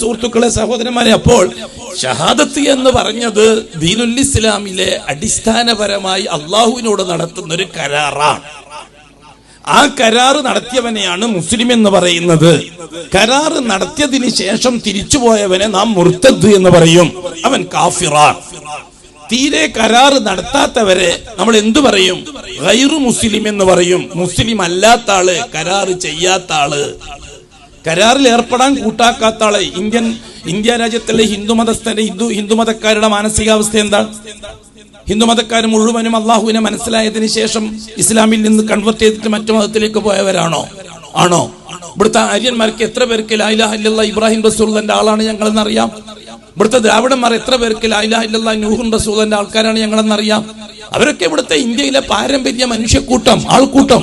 സുഹൃത്തുക്കളെ, സഹോദരന്മാരെ, അപ്പോൾ ഷഹാദത്ത് എന്ന് പറഞ്ഞത് ദീനുൽ ഇസ്ലാമിലെ അടിസ്ഥാനപരമായി അള്ളാഹുവിനോട് നടത്തുന്ന ഒരു കരാറാണ്. ആ കരാറ് നടത്തിയവനെയാണ് മുസ്ലിം എന്ന് പറയുന്നത്. കരാറ് നടത്തിയതിന് ശേഷം തിരിച്ചുപോയവനെ നാം മുർത്തദ് എന്ന് പറയും, അവൻ കാഫിറാൻ. തീരെ കരാറ് നടത്താത്തവരെ നമ്മൾ എന്തു പറയും? ഗൈറു മുസ്ലിം എന്ന് പറയും. മുസ്ലിം അല്ലാത്ത ആള്, കരാറ് ചെയ്യാത്ത ആള്, കരാറിൽ ഏർപ്പെടാൻ കൂട്ടാക്കാത്ത ആള്. ഇന്ത്യ രാജ്യത്തിലെ ഹിന്ദുമതക്കാരുടെ മാനസികാവസ്ഥ എന്താണ്? ഹിന്ദുമതക്കാർ മുഴുവനും അള്ളാഹുവിനെ മനസ്സിലായതിനു ശേഷം ഇസ്ലാമിൽ നിന്ന് കൺവെർട്ട് ചെയ്തിട്ട് മറ്റു മതത്തിലേക്ക് പോയവരാണോ? ആണോ? ഇവിടുത്തെ ആര്യന്മാർക്ക് എത്ര പേർക്ക് ലാ ഇലാഹ ഇല്ലല്ലാഹ് ഇബ്രാഹിം റസൂലിന്റെ ആളാണ് ഞങ്ങളെന്നറിയാം? ഇവിടുത്തെ ദ്രാവിഡന്മാർ എത്ര പേർക്ക് ലാ ഇലാഹ ഇല്ലല്ലാഹ് നൂഹ് റസൂലിന്റെ ആൾക്കാരാണ് ഞങ്ങളെന്നറിയാം? അവരൊക്കെ ഇവിടുത്തെ ഇന്ത്യയിലെ പാരമ്പര്യ മനുഷ്യക്കൂട്ടം, ആൾക്കൂട്ടം.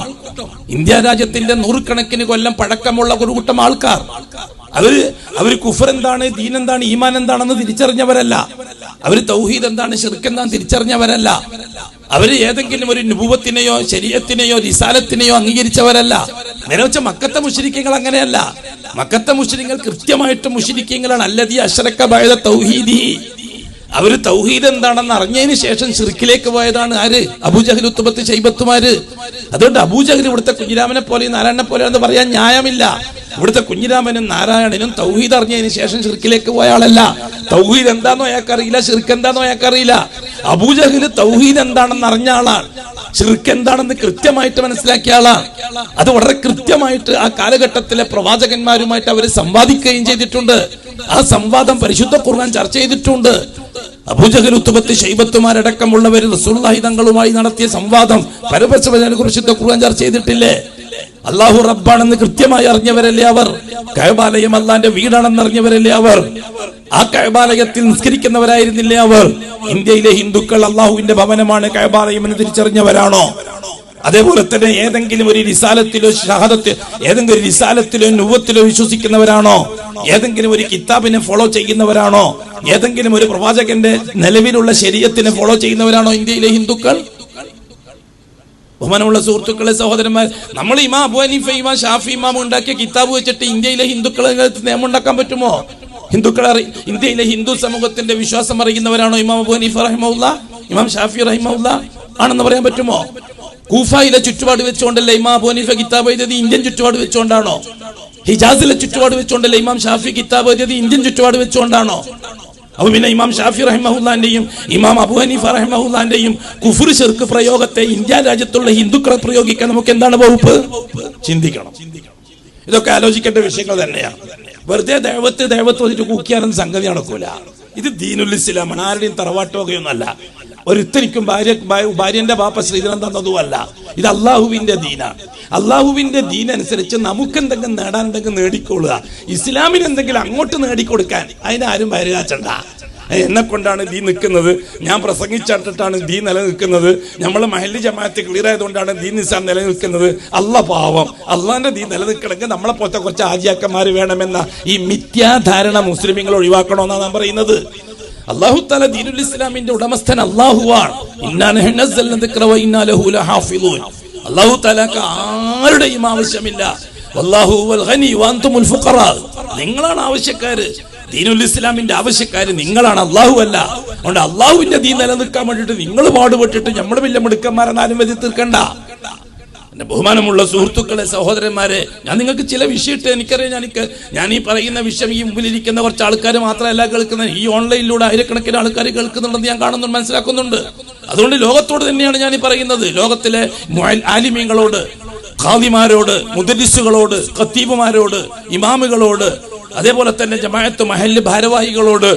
ഇന്ത്യ രാജ്യത്തിന്റെ നൂറുകണക്കിന് കൊല്ലം പഴക്കമുള്ള ഒരു കൂട്ടം ആൾക്കാർ. അവര് കുഫർ എന്താണ്, ദീൻ എന്താണ്, ഈമാൻ എന്താണെന്ന് തിരിച്ചറിഞ്ഞവരല്ല. അവര് തൗഹീദ് എന്താണ്, ശിർക്ക് എന്താണെന്ന് തിരിച്ചറിഞ്ഞവരല്ല. അവര് ഏതെങ്കിലും ഒരു നുബുവത്തിനെയോ ശരീഅത്തിനെയോ റിസാലത്തിനെയോ അംഗീകരിച്ചവരല്ല. നേരെവെച്ച മക്കത്തെ മുശ്രിക്കുകൾ അങ്ങനെയല്ല. മക്കത്തെ മുശ്രിക്കുകൾ കൃത്യമായിട്ട് മുശ്രിക്കുകളാണ്. അല്ലദീ അശ്റക ബഅദ തൗഹീദി. അവര് തൗഹീദ് എന്താണെന്ന് അറിഞ്ഞതിന് ശേഷം ശിർക്കിലേക്ക് പോയതാണ്. ആര്? അബൂജഹൽ, ഉത്ബത്ത്, ശൈബത്തുമാര്. അതുകൊണ്ട് അബൂജഹൽ ഇവിടുത്തെ കുഞ്ഞിരാമനെ പോലെയും നാരായണനെ പോലെയെന്ന് പറയാൻ ന്യായമില്ല. ഇവിടുത്തെ കുഞ്ഞിരാമനും നാരായണനും തൗഹീദ് അറിഞ്ഞതിന് ശേഷം ശിർക്കിലേക്ക് പോയ ആളല്ല. തൗഹീദ് എന്താണോ അയാൾക്കറിയില്ല, ശിർക്ക് എന്താണോ അയാൾക്കറിയില്ല. അബൂജഹൽ തൗഹീദ് എന്താണെന്ന് അറിഞ്ഞ ആളാണ്, ശിർക്ക് എന്താണെന്ന് കൃത്യമായിട്ട് മനസ്സിലാക്കിയ ആളാണ്. അത് വളരെ കൃത്യമായിട്ട് ആ കാലഘട്ടത്തിലെ പ്രവാചകന്മാരുമായിട്ട് അവർ സംവാദിക്കുകയും ചെയ്തിട്ടുണ്ട്. ആ സംവാദം പരിശുദ്ധ ഖുർആൻ ചർച്ച ചെയ്തിട്ടുണ്ട്. അബൂജഹൽ, ഉത്ബത്ത്, ശൈബത്തുമാരടക്കമുള്ളവർ റസൂലുള്ളാഹി തങ്ങളുമായി നടത്തിയ സംവാദം പരപരസ്പരം പരിശുദ്ധ ഖുർആൻ ചർച്ച ചെയ്തിട്ടില്ലേ? അല്ലാഹു റബ്ബാണെന്ന് കൃത്യമായി അറിഞ്ഞവരല്ലേ അവർ? കഅബാലയം അല്ലാഹുവിന്റെ വീടാണെന്ന് അറിഞ്ഞവരല്ലേ അവർ? ആ കഅബാലയത്തിൽ നിസ്കരിക്കുന്നവരായിരുന്നില്ലേ അവർ? ഇന്ത്യയിലെ ഹിന്ദുക്കൾ അല്ലാഹുവിന്റെ ഭവനമാണ് കഅബാലയം എന്ന് തിരിച്ചറിഞ്ഞവരാണോ? അതേപോലെ തന്നെ ഏതെങ്കിലും ഒരു റിസാലത്തിലോ ഷഹാദത്ത്, ഏതെങ്കിലും ഒരു റിസാലത്തിലോ നുബുവത്തിലോ വിശ്വസിക്കുന്നവരാണോ? ഏതെങ്കിലും ഒരു കിതാബിനെ ഫോളോ ചെയ്യുന്നവരാണോ? ഏതെങ്കിലും ഒരു പ്രവാചകന്റെ നിലവിലുള്ള ശരീഅത്തിനെ ഫോളോ ചെയ്യുന്നവരാണോ ഇന്ത്യയിലെ ഹിന്ദുക്കൾ? ബഹുമാനമുള്ള സുഹൃത്തുക്കളെ, സഹോദരന്മാർ, നമ്മൾ ഇമാം അബൂ ഹനീഫ, ഇമാം ഷാഫി ഇമാം ഉണ്ടാക്കിയ കിതാബ് വെച്ചിട്ട് ഇന്ത്യയിലെ ഹിന്ദുക്കളെ നിയമം ഉണ്ടാക്കാൻ പറ്റുമോ? ഇന്ത്യയിലെ ഹിന്ദു സമൂഹത്തിന്റെ വിശ്വാസം അറിയുന്നവരാണോ ഇമാം അബൂ ഹനീഫ റഹിമഹുല്ലാ, ഇമാം ഷാഫി റഹിമഹുല്ലാ ആണെന്ന് പറയാൻ പറ്റുമോ? കൂഫയിലെ ചുറ്റുപാട് വെച്ചുകൊണ്ടല്ലേ ഇമാം അബൂ ഹനീഫ കിതാബ് എഴുതിയത്? ഇന്ത്യൻ ചുറ്റുപാട് വെച്ചുകൊണ്ടാണോ? ഹിജാസിലെ ചുറ്റുപാട് വെച്ചുകൊണ്ടല്ലേ ഇമാം ഷാഫി കിതാബ് എഴുതിയത്? ഇന്ത്യൻ ചുറ്റുപാട് വെച്ചുകൊണ്ടാണോ? അപ്പൊ പിന്നെ ഇമാം ഷാഫി റഹിമഹുല്ലാന്റെയും ഇമാം അബൂ ഹനീഫ റഹിമഹുല്ലാന്റെയും കുഫ്ർ ശിർക്ക് പ്രയോഗത്തെ ഇന്ത്യ രാജ്യത്തുള്ള ഹിന്ദുക്കളെ പ്രയോഗിക്കാൻ നമുക്ക് എന്താണ് വകുപ്പ്? ചിന്തിക്കണം. ഇതൊക്കെ ആലോചിക്കേണ്ട വിഷയങ്ങൾ തന്നെയാണ്. വെറുതെ ദൈവത്ത് വെച്ചിട്ട് കൂക്കിയാണെന്ന് സംഗതി നടക്കൂല. ഇത് ദീനുൽ ഇസ്ലാമാണ്. ആരുടെയും തറവാട്ടുകയൊന്നുമല്ല. ഒരുത്തനിക്കും ഭാര്യന്റെ ബാപ്പ ശ്രീധരൻ തന്നതുമല്ല. ഇത് അള്ളാഹുവിന്റെ ദീനാണ്. അള്ളാഹുവിന്റെ ദീനനുസരിച്ച് നമുക്ക് എന്തെങ്കിലും നേടാൻ എന്തെങ്കിലും നേടിക്കൊള്ളുക. ഇസ്ലാമിന് എന്തെങ്കിലും അങ്ങോട്ട് നേടിക്കൊടുക്കാൻ അതിനാരും വരകാച്ചണ്ട. എന്നെ കൊണ്ടാണ് ദീൻ നിൽക്കുന്നത്, ഞാൻ പ്രസംഗിച്ചിട്ടാണ് ദീൻ നിലനിൽക്കുന്നത്, നമ്മളെ മഹല്ല് ജമാഅത്ത് ക്ലിയർ ആയതുകൊണ്ടാണ് ദീൻ നിസാം നിലനിൽക്കുന്നത്. പാവം, അള്ളാന്റെ ദീൻ നിലനിൽക്കണമെങ്കിൽ നമ്മളെ പോലത്തെ കുറച്ച് ആജിയാക്കന്മാർ വേണമെന്ന ഈ മിഥ്യാധാരണ മുസ്ലിമീങ്ങൾ ഒഴിവാക്കണമെന്നാണ് ഞാൻ പറയുന്നത്. അല്ലാഹു തആല ദീനുൽ ഇസ്ലാമിന്റെ ഉടമസ്ഥൻ അല്ലാഹുവാണ്. ഇന്നാ നഹ്നു നസ്സൽനാ ദിക്റ വ ഇന്നാ ലഹു ലഹാഫിളൂൻ. അല്ലാഹു തആലക്ക് ആരുടെയും ആവശ്യമില്ല. വല്ലാഹു വൽ ഗനി വ അൻതുമുൽ ഫുഖറാ. നിങ്ങളാണ് ആവശ്യക്കാര്. ദീനുൽ ഇസ്ലാമിന്റെ ആവശ്യക്കാര് നിങ്ങളാണ്, അല്ലാഹു അല്ല. അതുകൊണ്ട് അല്ലാഹുവിന്റെ ദീൻ നിലനിൽക്കാൻ വേണ്ടിയിട്ട് നിങ്ങൾ പാടുപെട്ടിട്ട് നമ്മൾ വലിയ മിടുക്കന്മാരെന്നാലും വരി തീർക്കണ്ട. എന്റെ ബഹുമാനമുള്ള സുഹൃത്തുക്കളെ, സഹോദരന്മാരെ, ഞാൻ നിങ്ങൾക്ക് ചില വിഷയത്തെ എനിക്കറിയാം. ഞാൻ ഈ പറയുന്ന വിഷയം ഈ മുമ്പിലിരിക്കുന്ന കുറച്ച് ആൾക്കാർ മാത്രമല്ല കേൾക്കുന്നത്, ഈ ഓൺലൈനിലൂടെ ആയിരക്കണക്കിന് ആൾക്കാർ കേൾക്കുന്നുണ്ടെന്ന് ഞാൻ കാണുന്നുണ്ട്, മനസ്സിലാക്കുന്നുണ്ട്. അതുകൊണ്ട് ലോകത്തോട് തന്നെയാണ് ഞാൻ ഈ പറയുന്നത്. ലോകത്തിലെ ആലിമീങ്ങളോട്, ഖാദിമാരോട്, മുദരിസുകളോട്, ഖത്തീബുമാരോട്, ഇമാമുകളോട്, അതേപോലെ തന്നെ ജമാഅത്ത് മഹല്ല് ഭാരവാഹികളോട്,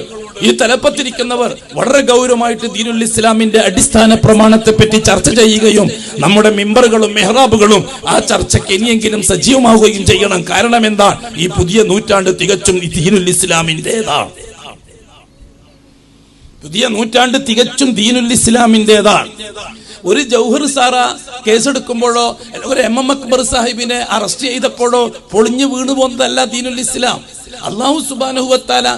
ഈ തലപ്പത്തിരിക്കുന്നവർ വളരെ ഗൗരവമായിട്ട് ദീനുൽ ഇസ്ലാമിന്റെ അടിസ്ഥാന പ്രമാണത്തെ പറ്റി ചർച്ച ചെയ്യുകയും നമ്മുടെ മിമ്പറുകളും മെഹ്റാബുകളും ആ ചർച്ചയ്ക്ക് ഇനിയെങ്കിലും സജീവമാവുകയും ചെയ്യണം. കാരണം എന്താ? ഈ പുതിയ നൂറ്റാണ്ട് തികച്ചും ദീനുൽ ഇസ്ലാമിന്റേതാണ്. പുതിയ നൂറ്റാണ്ട് തികച്ചും ദീനുൽ ഇസ്ലാമിന്റേതാണ്. ഒരു ജൗഹർ സാറ കേസെടുക്കുമ്പോഴോ ഒരു MM അക്ബർ സാഹിബിനെ അറസ്റ്റ് ചെയ്തപ്പോഴോ പൊളിഞ്ഞു വീണു പോകുന്നതല്ല ദീനുൽ ഇസ്ലാം. അല്ലാഹു സുബ്ഹാനഹു വ തആല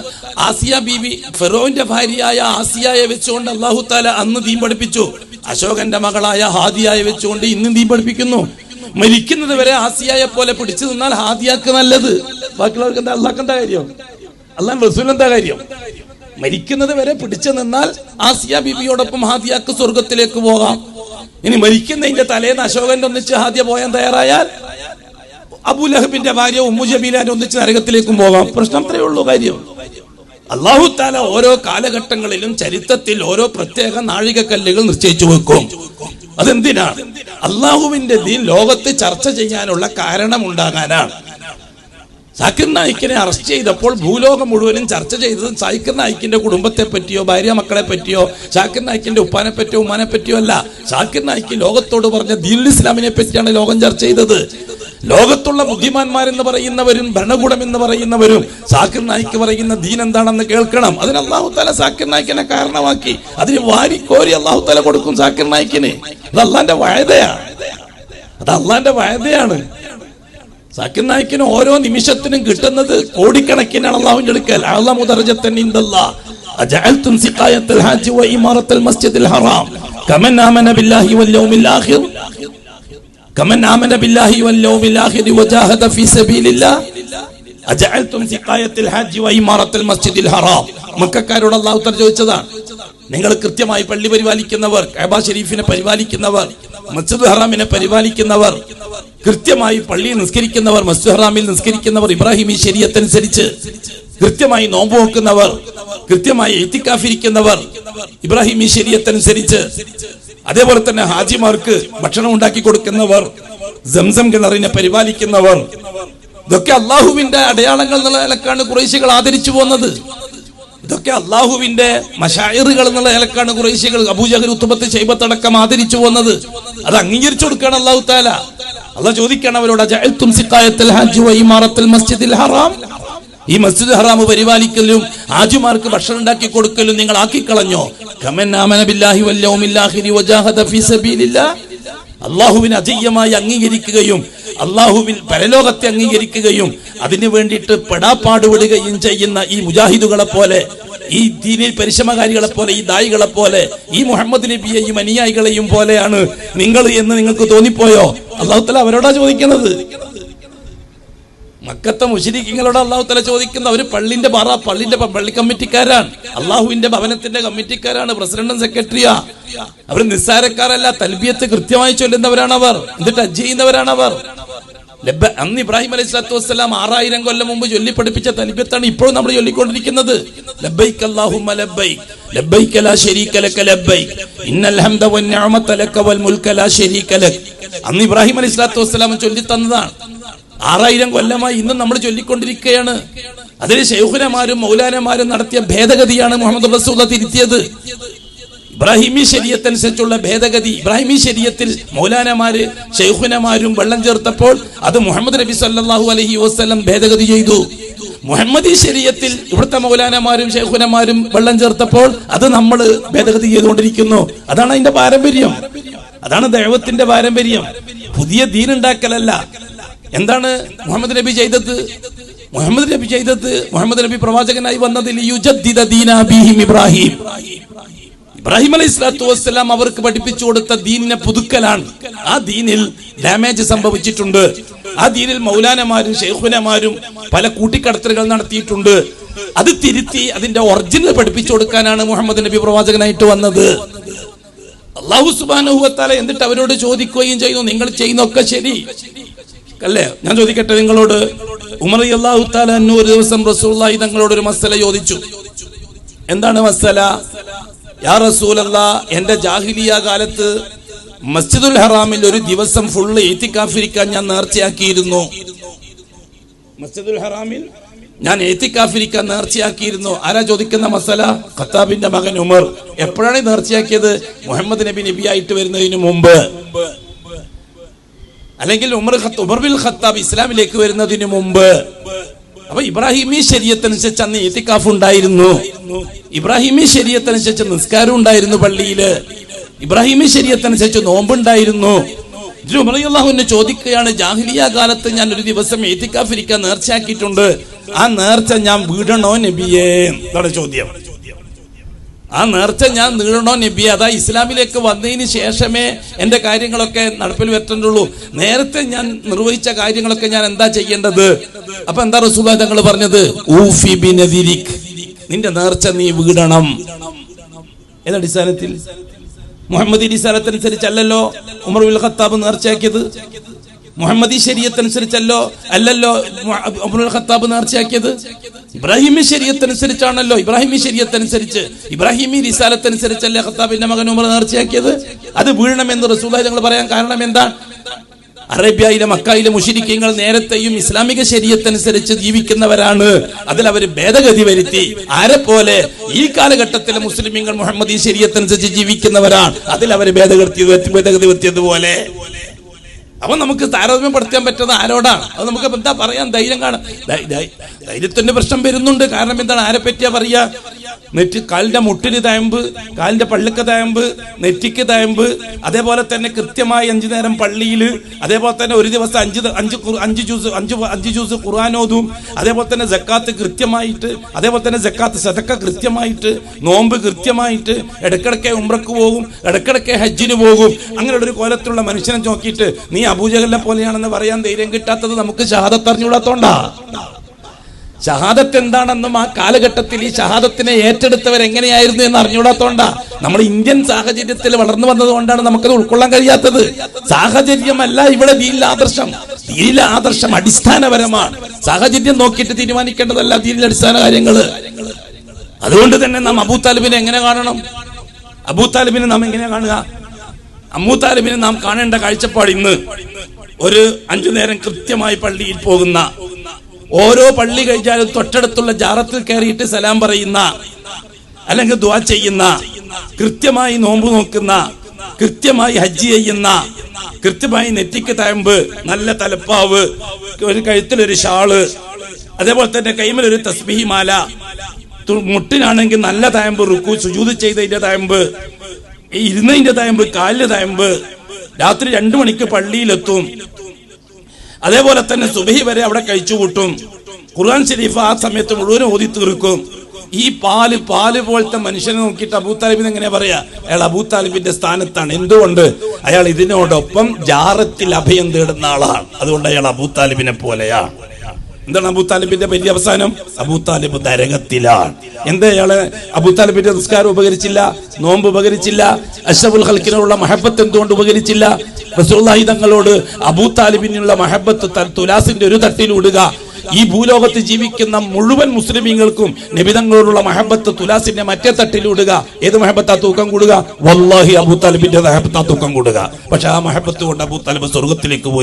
ആസിയ ബീവി, ഫിറോന്റെ ഭാര്യയായ ആസിയയെ വെച്ചുകൊണ്ട് അല്ലാഹു തആല അന്ന് ദീൻ പഠിപ്പിച്ചു. അശോകന്റെ മകളായ ഹാദിയയെ വെച്ചുകൊണ്ട് ഇന്നും ദീൻ പഠിപ്പിക്കുന്നു. മരിക്കുന്നത് വരെ ആസിയയെ പോലെ പിടിച്ചു നിന്നാൽ ഹാദിയക്ക് നല്ലത്. ബാക്കിയുള്ളവർക്ക് എന്താ? അള്ളാഹ്ക്ക് എന്താ കാര്യം? അള്ളാഹു റസൂൽ എന്താ കാര്യം? മരിക്കുന്നത് വരെ പിടിച്ചു നിന്നാൽ ആസിയ ബീബിയോടൊപ്പം ഹാദിയാക്ക് സ്വർഗത്തിലേക്ക് പോകാം. ഇനി മരിക്കുന്നതിന്റെ തലേന്ന് അശോകന്റെ ഒന്നിച്ച് ഹാദിയ പോയാൻ തയ്യാറായാൽ അബൂലഹബിന്റെ ഭാര്യ ഉമ്മു ജമീലാൻ ഒന്നിച്ച് നരകത്തിലേക്കും പോകാം. പ്രശ്നം അത്രയേ ഉള്ളൂ കാര്യം. അല്ലാഹു തആല ഓരോ കാലഘട്ടങ്ങളിലും ചരിത്രത്തിൽ ഓരോ പ്രത്യേക നാഴികക്കല്ലുകൾ നിശ്ചയിച്ചു വെക്കും. അതെന്തിനാണ്? അള്ളാഹുവിന്റെ ദീൻ ലോകത്ത് ചർച്ച ചെയ്യാനുള്ള കാരണം ഉണ്ടാകാനാണ്. സാക്കിർ നായിക്കിനെ അറസ്റ്റ് ചെയ്തപ്പോൾ ഭൂലോകം മുഴുവനും ചർച്ച ചെയ്തത് സാക്കിർ നായിക്കിന്റെ കുടുംബത്തെ പറ്റിയോ ഭാര്യ മക്കളെ പറ്റിയോ സാക്കിർ നായിക്കിന്റെ ഉപ്പാനെ പറ്റിയോ ഉമ്മാനെ പറ്റിയോ അല്ല. സാക്കിർ നായിക്ക് ലോകത്തോട് പറഞ്ഞ ദീനുൽ ഇസ്ലാമിനെ പറ്റിയാണ് ലോകം ചർച്ച ചെയ്തത്. ലോകത്തുള്ള ബുദ്ധിമാന്മാരെന്ന് പറയുന്നവരും ഭരണകൂടം എന്ന് പറയുന്നവരും സാക്കിർ നായിക്ക് പറയുന്ന ദീൻ എന്താണെന്ന് കേൾക്കണം. അതിന് അല്ലാഹു തആല സാക്കിർ നായിക്കിനെ കാരണമാക്കി. അതിന് വാരിക്കോരി അല്ലാഹു തആല കൊടുക്കും സാക്കിർ നായിക്കിന്. അത് അള്ളാന്റെ വായതയാണ്. അത് അള്ളാന്റെ വായതയാണ്. സാക്കിർ നായിക്കിന് ഓരോ നിമിഷത്തിനും കിട്ടുന്നത് കോടിക്കണക്കിനാണ് അല്ലാഹുവിന്റെ അടുക്കൽ. അഅ്ളമു ദറജത്തൻ ഇൻദല്ലാഹ് അജഅൽതും സിഖായത്തൽ ഹാജി വ ഇമാറത്തൽ മസ്ജിദിൽ ഹറാം കമൻ ആമന ബില്ലാഹി വൽ യൗമിൽ ആഖിർ കമൻ ആമന ബില്ലാഹി വൽ യൗമിൽ ആഖിർ വജാഹദ ഫീ സബീലില്ലാഹ് അജഅൽതും സിഖായത്തൽ ഹാജി വ ഇമാറത്തൽ മസ്ജിദിൽ ഹറാം. മക്കക്കാരോട് അല്ലാഹു തആല ചോദിച്ചതാണ്, നിങ്ങൾ കൃത്യമായി പള്ളി പരിപാലിക്കുന്നവർ, കഅബ ഷരീഫിനെ പരിപാലിക്കുന്നവർ, മസ്ജിദുൽ ഹറാമിനെ പരിപാലിക്കുന്നവർ, കൃത്യമായി പള്ളിയിൽ നിസ്കരിക്കുന്നവർ, മസ്ജിദുൽ ഹറാമിൽ നിസ്കരിക്കുന്നവർ, ഇബ്രാഹിമി ശരീഅത്ത് അനുസരിച്ച് കൃത്യമായി നോമ്പ് നോക്കുന്നവർ, കൃത്യമായി ഇത്തിക്കാഫിരിക്കുന്നവർ, ഇബ്രാഹിമി ശരീഅത്ത് അനുസരിച്ച്, അതേപോലെ തന്നെ ഹാജിമാർക്ക് ഭക്ഷണം ഉണ്ടാക്കി കൊടുക്കുന്നവർ, സംസം കിണറിനെ പരിപാലിക്കുന്നവർ, ഇതൊക്കെ അള്ളാഹുവിന്റെ അടയാളങ്ങൾ എന്നുള്ള നിലക്കാണ് ഖുറൈശികൾ ആദരിച്ചു പോകുന്നത്. ഇതൊക്കെ അള്ളാഹുവിന്റെ മശായിറുകൾ എന്നുള്ള നിലക്കാണ് ഖുറൈശികൾ അബൂജഹൽ ഉത്ബത്ത് ശൈബത്ത് അടക്കം ആദരിച്ചു പോകുന്നത്. അത് അംഗീകരിച്ചു കൊടുക്കുകയാണ് അല്ലാഹു തആല. അള്ളാഹ് ചോദിക്കണം അവരോട്, അജഅൽതും സിഖായത്തൽ ഹാജി വ ഇമാറത്തൽ മസ്ജിദിൽ ഹറാം, ഈ മസ്ജിദ് ഹറാം പരിപാലിക്കലും ഹാജിമാർക്ക് ഭക്ഷണം ഉണ്ടാക്കി കൊടുക്കലും നിങ്ങൾ ആക്കിക്കളഞ്ഞോ? കമൻ ആമന ബില്ലാഹി വൽ യൗമിൽ ആഖിരി വജാഹദ ഫീ സബീലില്ലാഹ്, അള്ളാഹുവിനെ അജയ്യമായി അംഗീകരിക്കുകയും അള്ളാഹുവിൽ പരലോകത്തെ അംഗീകരിക്കുകയും അതിനു വേണ്ടിയിട്ട് പെടാപ്പാടുവിടുകയും ചെയ്യുന്ന ഈ മുജാഹിദുകളെ പോലെ, ഈ ദീനിൽ പരിശ്രമകാരികളെ പോലെ, ഈ ദായികളെ പോലെ, ഈ മുഹമ്മദ് നബിയെയും അനുയായികളെയും പോലെയാണ് നിങ്ങൾ എന്ന് നിങ്ങൾക്ക് തോന്നിപ്പോയോ? അല്ലാഹു തആല അവരോടാ ചോദിക്കുന്നത്. മക്കത്തെ മുശ്രിക്കുകളോട് അല്ലാഹു തആല ചോദിക്കുന്ന, അവര് പള്ളിന്റെ പള്ളി കമ്മിറ്റിക്കാരാണ്, അള്ളാഹുവിന്റെ ഭവനത്തിന്റെ കമ്മിറ്റിക്കാരാണ്, പ്രസിഡന്റും സെക്രട്ടറിയാ. അവർ നിസ്സാരക്കാരല്ല, തൽബിയത്ത് കൃത്യമായി ചൊല്ലുന്നവരാണ് അവർ, എന്നിട്ട് ഹജ്ജ് ചെയ്യുന്നവരാണ് അവർ. അന്ന് ഇബ്രാഹിം അലൈഹി സ്വലാത്തു വസ്സലാം 6000 കൊല്ലം മുമ്പ് ചൊല്ലി പഠിപ്പിച്ച തൽബിയത്താണ് ഇപ്പോഴും നമ്മൾ ചൊല്ലിക്കൊണ്ടിരിക്കുന്നത്. ലബ്ബൈക അല്ലാഹുമ്മ ലബ്ബൈക ലബ്ബൈക ലാ ശരീക ലക ലബ്ബൈക ഇന്നൽ ഹംദ വൻ നിഅമത ലക വൽ മുൽക ലാ ശരീക ലക. അന്ന് ഇബ്രാഹിം അലൈഹി സ്വലാത്തു വസ്സലാം ചൊല്ലി തന്നതാണ്. 6000 കൊല്ലമായി ഇന്നും നമ്മൾ ചൊല്ലിക്കൊണ്ടിരിക്കുകയാണ്. അതിന് ശൈഖുനമാരും മൗലാനമാരും നടത്തിയ ഭേദഗതിയാണ് മുഹമ്മദ് റസൂലുള്ളാഹി തിരുത്തിയത്. ഇബ്രാഹിമി ശരീഅത്ത് അനുസരിച്ചുള്ള ഭേദഗതി, ഇബ്രാഹിമി ശരീഅത്തിൽ മൗലാനമാര് ശൈഖുനമാരും വെള്ളം ചേർത്തപ്പോൾ അത് മുഹമ്മദ് നബി സല്ലല്ലാഹു അലൈഹി വസല്ലം ഭേദഗതി ചെയ്തു. മുഹമ്മദി ശരീഅത്തിൽ ഇവിടുത്തെ മൗലാനമാരും ശൈഖുനമാരും വെള്ളം ചേർത്തപ്പോൾ അത് നമ്മൾ ഭേദഗതി ചെയ്തുകൊണ്ടിരിക്കുന്നു. അതാണ് അതിന്റെ പാരമ്പര്യം, അതാണ് ദഅവത്തിന്റെ പാരമ്പര്യം. പുതിയ ദീൻ ഉണ്ടാക്കലല്ല. എന്താണ് മുഹമ്മദ് നബി ചെയ്തത്? മുഹമ്മദ് നബി പ്രവാചകനായി വന്നതിൽ യുജദ്ദിദ ദീന അബീഹിം ഇബ്രാഹിം. ഇബ്രാഹിം അലൈഹി സ്വലാത്തു വസ്സലാം അവർക്ക് പഠിപ്പിച്ചു കൊടുത്ത ദീനിനെ പുതുക്കലാണ്. ആ ദീനിൽ ഡാമേജ് സംഭവിച്ചിട്ടുണ്ട്. ആ ദീനിൽ മൗലാനമാരും ശൈഖുനമാരും പല കൂട്ടിക്കടത്തലുകൾ നടത്തിയിട്ടുണ്ട്. അത് തിരുത്തി അതിന്റെ ഒറിജിനൽ പഠിപ്പിച്ചു കൊടുക്കാനാണ് മുഹമ്മദ് നബി പ്രവാചകനായിട്ട് വന്നത്. അല്ലാഹു സുബ്ഹാനഹു വ തആല എന്നിട്ട് അവരോട് ചോദിക്കുകയും ചെയ്യുന്നു, നിങ്ങൾ ചെയ്യുന്നൊക്കെ ശരി അല്ലേ? ഞാൻ ചോദിക്കട്ടെ നിങ്ങളോട്, ഉമർ റളിയല്ലാഹു തആല അൻഹു ഒരു ദിവസം റസൂലുള്ളാഹി തങ്ങളോട് ഒരു മസല ചോദിച്ചു. എന്താണ് മസല? യാ റസൂലല്ലാഹ്, എന്റെ ജാഹിലിയ കാലത്ത് മസ്ജിദുൽ ഹറാമിൽ ഒരു ദിവസം ഫുള്ള് ഇത്തിക്കാഫിരിക്കാൻ ഞാൻ നേർച്ചയാക്കിയിരുന്നു. മസ്ജിദുൽ ഹറാമിൽ ഞാൻ ഇത്തിക്കാഫിരിക്കാൻ നേർച്ചയാക്കിയിരുന്നു. ആരാ ചോദിക്കുന്ന മസല? ഖത്താബിന്റെ മകൻ ഉമർ. എപ്പോഴാണ് നേർച്ചയാക്കിയത്? മുഹമ്മദ് നബി നബിയായിട്ട് വരുന്നതിന് മുമ്പ്, അല്ലെങ്കിൽ ഉമർ ബിൻ ഖത്താബ് ഇസ്ലാമിലേക്ക് വരുന്നതിന് മുമ്പ്. അപ്പൊ ഇബ്രാഹിമി ശരീഅത്ത് അനുസരിച്ച് അന്ന് ഇത്തിക്കാഫ് ഉണ്ടായിരുന്നു. ഇബ്രാഹിമി ശരീഅത്ത് അനുസരിച്ച് നിസ്കാരം ഉണ്ടായിരുന്നു പള്ളിയില്. ഇബ്രാഹിമി ശരീഅത്ത് അനുസരിച്ച് നോമ്പുണ്ടായിരുന്നു. ഉമർ റളിയല്ലാഹു അൻഹു ചോദിക്കുകയാണ്, ജാഹിലിയ കാലത്ത് ഞാൻ ഒരു ദിവസം ഇത്തിക്കാഫ് ഇരിക്കാൻ നേർച്ചയാക്കിയിട്ടുണ്ട്, ആ നേർച്ച ഞാൻ വിടണോ നബിയേ? ഇതാണ് ചോദ്യം. ആ നേർച്ച ഞാൻ നീളണോ നബി? അതാ ഇസ്ലാമിലേക്ക് വന്നതിന് ശേഷമേ എന്റെ കാര്യങ്ങളൊക്കെ നടപ്പിൽ വരുത്തുള്ളൂ. നേരത്തെ ഞാൻ നിർവഹിച്ച കാര്യങ്ങളൊക്കെ ഞാൻ എന്താ ചെയ്യേണ്ടത്? അപ്പൊ എന്താ റസൂലുള്ളാഹി തങ്ങൾ പറഞ്ഞത്? ഊഫി ബിനദിരിക്, നിന്റെ നേർച്ച നീ വീടണം. ഏതടിസ്ഥാനത്തിൽ? മുഹമ്മദി റിസാലത്തനുസരിച്ചല്ലോ ഉമർ ബിൻ ഖത്താബ് നേർച്ചയാക്കിയത്. മുഹമ്മദി ശരീഅത്തനുസരിച്ചല്ലോ അല്ലല്ലോ ഉമർ ബിൻ ഖത്താബ് നേർച്ചയാക്കിയത്. ഇബ്രാഹിമി ശരീഅത്തനുസരിച്ചാണല്ലോ. ഇബ്രാഹിമി ശരീഅത്തനുസരിച്ച് ഇബ്രാഹിമി റിസാലത്തനുസരിച്ചല്ലേ ഖത്താബിന്റെ മകൻ ഉമർ നേർച്ചയാക്കിയത്. അത് വീഴണമെന്ന് റസൂലുള്ളാഹി തങ്ങൾ പറയാൻ കാരണം എന്താ? അറേബ്യയിലെ മക്കയിലെ മുശ്രിക്കീങ്ങൾ നേരത്തെയും ഇസ്ലാമിക ശരീഅത്തനുസരിച്ച് ജീവിക്കുന്നവരാണ്. അതിൽ അവർ ഭേദഗതി വരുത്തി. ആരെ പോലെ ഈ കാലഘട്ടത്തിലെ മുസ്ലിമീങ്ങൾ മുഹമ്മദി ശരീഅത്തനുസരിച്ച് ജീവിക്കുന്നവരാണ്. അതിൽ അവർ ഭേദഗതി വരുത്തിയതുപോലെ. അപ്പൊ നമുക്ക് താരതമ്യപ്പെടുത്താൻ പറ്റുന്നത് ആരോടാണ്? അത് നമുക്ക് എന്താ പറയാൻ ധൈര്യം കാണാം. ധൈര്യത്തിന്റെ പ്രശ്നം വരുന്നുണ്ട്. കാരണം എന്താണ്? ആരെ പറ്റിയാ പറയാ? കാലിന്റെ മുട്ടിന് തയമ്പ്, കാലിന്റെ പള്ളിക്ക് തയമ്പ്, നെറ്റിക്ക് തയമ്പ്, അതേപോലെ തന്നെ കൃത്യമായി 5 നേരം പള്ളിയിൽ, അതേപോലെ തന്നെ ഒരു ദിവസം 5 ജ്യൂസ് ഖുർആനോതും, അതേപോലെ തന്നെ സക്കാത്ത് കൃത്യമായിട്ട്, അതേപോലെ തന്നെ സക്കാത്ത് സദക്ക കൃത്യമായിട്ട്, നോമ്പ് കൃത്യമായിട്ട്, ഇടക്കിടക്കെ ഉംറക്ക് പോകും, ഇടക്കിടക്കെ ഹജ്ജിന് പോകും. അങ്ങനെയുള്ള ഒരു കോലത്തിലുള്ള മനുഷ്യനെ നോക്കിയിട്ട് നീ അബൂജഹലിനെ പോലെയാണെന്ന് പറയാൻ ധൈര്യം കിട്ടാത്തത് നമുക്ക് ഷഹാദത്ത് അറിഞ്ഞുകൂടാത്തോണ്ടാ. ഷഹാദത്ത് എന്താണെന്നും ആ കാലഘട്ടത്തിൽ ഈ ഷഹാദത്തിനെ ഏറ്റെടുത്തവർ എങ്ങനെയായിരുന്നു എന്ന് അറിഞ്ഞുകൂടാത്തോണ്ടാ. നമ്മൾ ഇന്ത്യൻ സാഹചര്യത്തിൽ വളർന്നു വന്നതുകൊണ്ടാണ് നമുക്കത് ഉൾക്കൊള്ളാൻ കഴിയാത്തത്. സാഹചര്യമല്ല ഇവിടെ ദീനിലെ ആദർശം. ദീനിലെ ആദർശം അടിസ്ഥാനപരമാണ്. സാഹചര്യം നോക്കിയിട്ട് തീരുമാനിക്കേണ്ടതല്ല ദീനിലെ അടിസ്ഥാന കാര്യങ്ങള്. അതുകൊണ്ട് തന്നെ നാം അബൂ താലിബിനെ എങ്ങനെ കാണണം? അബൂ താലിബിനെ നാം എങ്ങനെ കാണുക? അബൂ താലിബിനെ നാം കാണേണ്ട കാഴ്ചപ്പാട് ഇന്ന് ഒരു 5 നേരം കൃത്യമായി പള്ളിയിൽ പോകുന്ന, ഓരോ പള്ളി കഴിച്ചാലും തൊട്ടടുത്തുള്ള ജാറത്തിൽ കയറിയിട്ട് സലാം പറയുന്ന, അല്ലെങ്കിൽ ദുആ ചെയ്യുന്ന, കൃത്യമായി നോമ്പ് നോക്കുന്ന, കൃത്യമായി ഹജ്ജ് ചെയ്യുന്ന, കൃത്യമായി നെറ്റിക്ക് തയമ്പ്, നല്ല തലപ്പാവ്, ഒരു കഴുത്തിലൊരു ഷാള്, അതേപോലെ തന്നെ കൈമലൊരു തസ്ബീഹ് മാല, മുട്ടിനാണെങ്കിൽ നല്ല തയമ്പ്, റുക്കു സുജൂദ് ചെയ്തതിന്റെ തയമ്പ്, ഇരുന്നതിന്റെ തയമ്പ്, കാലിന്റെ തയമ്പ്, രാത്രി 2 മണിക്ക് പള്ളിയിലെത്തും, അതേപോലെ തന്നെ സുബഹി വരെ അവിടെ കഴിച്ചു കൂട്ടും, ഖുർആൻ ശരീഫ് ആ സമയത്ത് മുഴുവൻ ഓതി തീർക്കും. ഈ പാല് പോലത്തെ മനുഷ്യനെ നോക്കിയിട്ട് അബൂ താലിബിന് എങ്ങനെ പറയാ? അയാൾ അബൂ താലിബിന്റെ സ്ഥാനത്താണ്. എന്തുകൊണ്ട്? അയാൾ ഇതിനോടൊപ്പം ജാറത്തിൽ അഭയം തേടുന്ന ആളാണ്. അതുകൊണ്ട് അയാൾ അബൂ താലിബിനെ പോലെയാണ്. എന്താണ് അബൂ താലിബിന്റെ വലിയ അവസാനം? അബൂ താലിബ് നരകത്തിലാണ്. എന്താ അയാള്? അബൂ താലിബിന്റെ നിസ്കാരം ഉപകരിച്ചില്ല, നോമ്പ് ഉപകരിച്ചില്ല, അഷ്റഫുൽ ഖൽക്കിനുള്ള മഹബത്ത് എന്തുകൊണ്ട് ഉപകരിച്ചില്ല? റസൂലുള്ളാഹി തങ്ങളോട് അബൂ താലിബിനുള്ള മഹബത്ത് തുലാസിന്റെ ഒരു തട്ടിലിടുക. ഈ ഭൂലോകത്ത് ജീവിക്കുന്ന മുഴുവൻ മുസ്ലിമീങ്ങൾക്കും നബി തങ്ങളോടുള്ള മഹബത്ത് തുലാസിന്റെ മറ്റേ തട്ടിലിടുക. ഏത് മഹബത്താ തൂക്കം കൂടുക? വല്ലാഹി അബൂ താലിബിന്റെ മഹബത്താ തൂക്കം കൂടുക. പക്ഷെ ആ മഹബത്ത് കൊണ്ട് അബൂ താലിബ് സ്വർഗത്തിലേക്ക് പോയി.